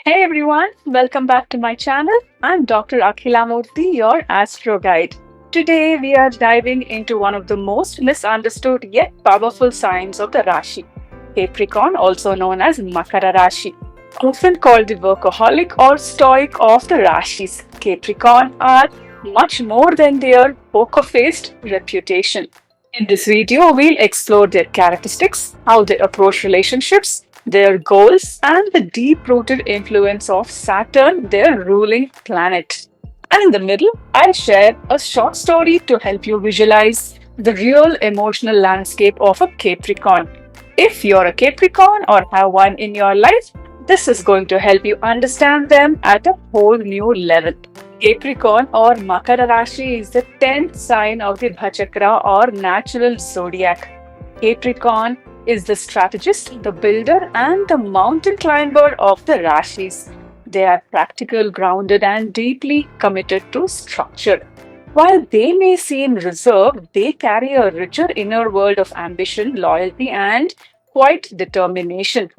Hey everyone, welcome back to my channel. I'm Dr. Akhila Murthy, your Astro Guide. Today we are diving into one of the most misunderstood yet powerful signs of the Rashi, Capricorn, also known as Makara Rashi. Often called the workaholic or stoic of the Rashis, Capricorn are much more than their poker faced reputation. In this video, we'll explore their characteristics, how they approach relationships, their goals, and the deep rooted influence of Saturn, their ruling planet. And in the middle, I'll share a short story to help you visualize the real emotional landscape of a Capricorn. If you're a Capricorn or have one in your life, this is going to help you understand them at a whole new level. Capricorn or Makara Rashi is the 10th sign of the Bhachakra or natural zodiac. Capricorn is the strategist, the builder, and the mountain climber of the Rashis. They are practical, grounded, and deeply committed to structure. While they may seem reserved, they carry a richer inner world of ambition, loyalty, and quiet determination.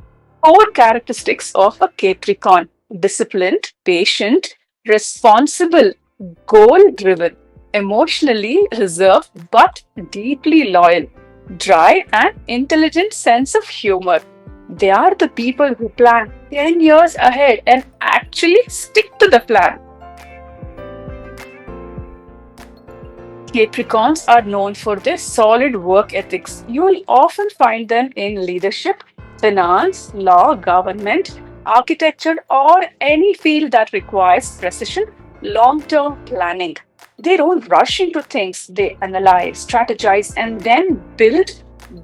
Four characteristics of a Capricorn: disciplined, patient, responsible, goal driven, emotionally reserved but deeply loyal, dry and intelligent sense of humor. They are the people who plan 10 years ahead and actually stick to the plan. Capricorns are known for their solid work ethics. You will often find them in leadership, finance, law, government, architecture, or any field that requires precision, long term planning. They don't rush into things, they analyze, strategize, and then build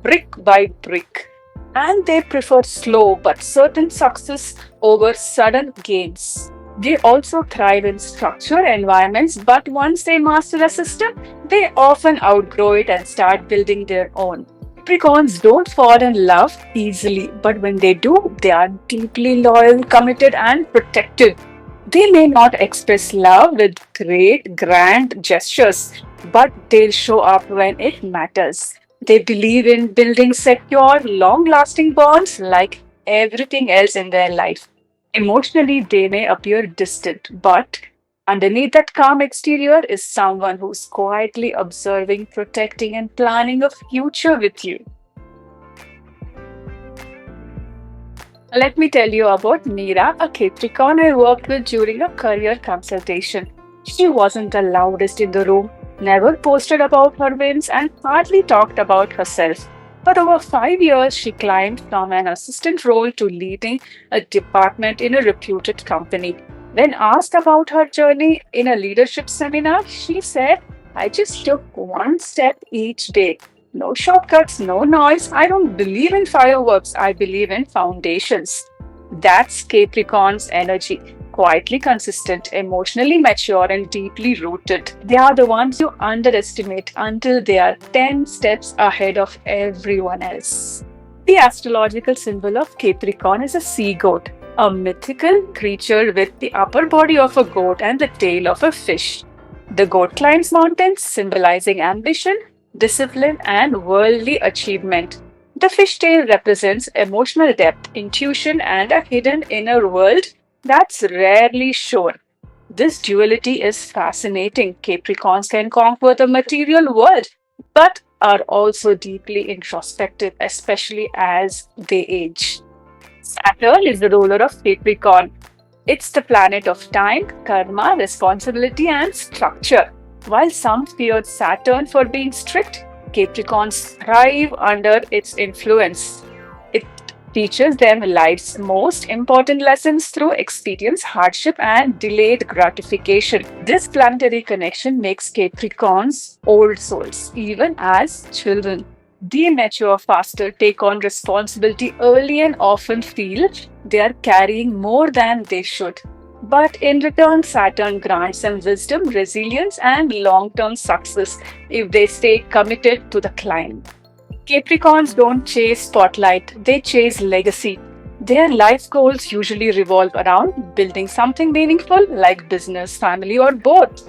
brick by brick. And they prefer slow but certain success over sudden gains. They also thrive in structured environments, but once they master a system, they often outgrow it and start building their own. Capricorns don't fall in love easily, but when they do, they are deeply loyal, committed, and protective. They may not express love with great, grand gestures, but they'll show up when it matters. They believe in building secure, long lasting bonds like everything else in their life. Emotionally, they may appear distant, but underneath that calm exterior is someone who's quietly observing, protecting, and planning a future with you. Let me tell you about Meera, a Capricorn I worked with during a career consultation. She wasn't the loudest in the room, never posted about her wins, and hardly talked about herself. But over 5 years, she climbed from an assistant role to leading a department in a reputed company. When asked about her journey in a leadership seminar, she said, I just took one step each day. No shortcuts, no noise. I don't believe in fireworks. I believe in foundations. That's Capricorn's energy. Quietly consistent, emotionally mature, and deeply rooted. They are the ones you underestimate until they are 10 steps ahead of everyone else. The astrological symbol of Capricorn is a sea goat, a mythical creature with the upper body of a goat and the tail of a fish. The goat climbs mountains, symbolizing ambition, discipline, and worldly achievement. The fishtail represents emotional depth, intuition, and a hidden inner world that's rarely shown. This duality is fascinating. Capricorns can conquer the material world, but are also deeply introspective, especially as they age. Saturn is the ruler of Capricorn. It's the planet of time, karma, responsibility, and structure. While some feared Saturn for being strict, Capricorns thrive under its influence. It teaches them life's most important lessons through experience, hardship, and delayed gratification. This planetary connection makes Capricorns old souls, even as children. They mature faster, take on responsibility early, and often feel they are carrying more than they should. But in return, Saturn grants them wisdom, resilience, and long term success if they stay committed to the climb. Capricorns don't chase spotlight, they chase legacy. Their life goals usually revolve around building something meaningful like business, family, or both,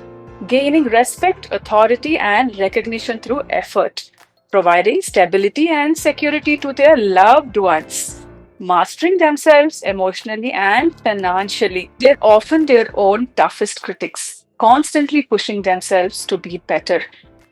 gaining respect, authority, and recognition through effort, providing stability and security to their loved ones. mastering themselves emotionally and financially. They're often their own toughest critics, constantly pushing themselves to be better.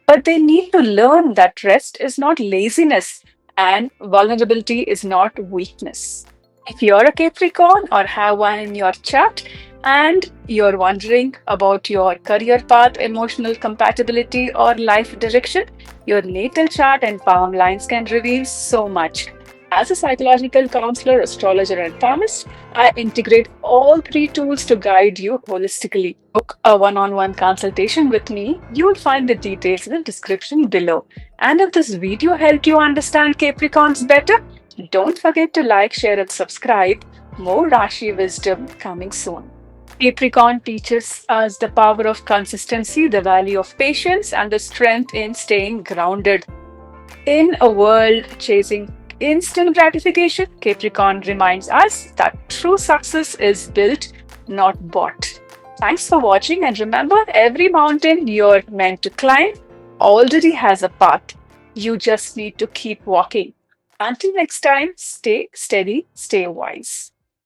But they need to learn that rest is not laziness and vulnerability is not weakness. If you're a Capricorn or have one in your chart and you're wondering about your career path, emotional compatibility, or life direction, your natal chart and palm lines can reveal so much. As a psychological counselor, astrologer, and palmist, I integrate all three tools to guide you holistically. Book a one on one consultation with me. You will find the details in the description below. And if this video helped you understand Capricorns better, don't forget to like, share, and subscribe. More Rashi wisdom coming soon. Capricorn teaches us the power of consistency, the value of patience, and the strength in staying grounded. In a world chasing instant gratification, Capricorn reminds us that true success is built, not bought. Thanks for watching, and remember, every mountain you're meant to climb already has a path. You just need to keep walking. Until next time, stay steady, stay wise.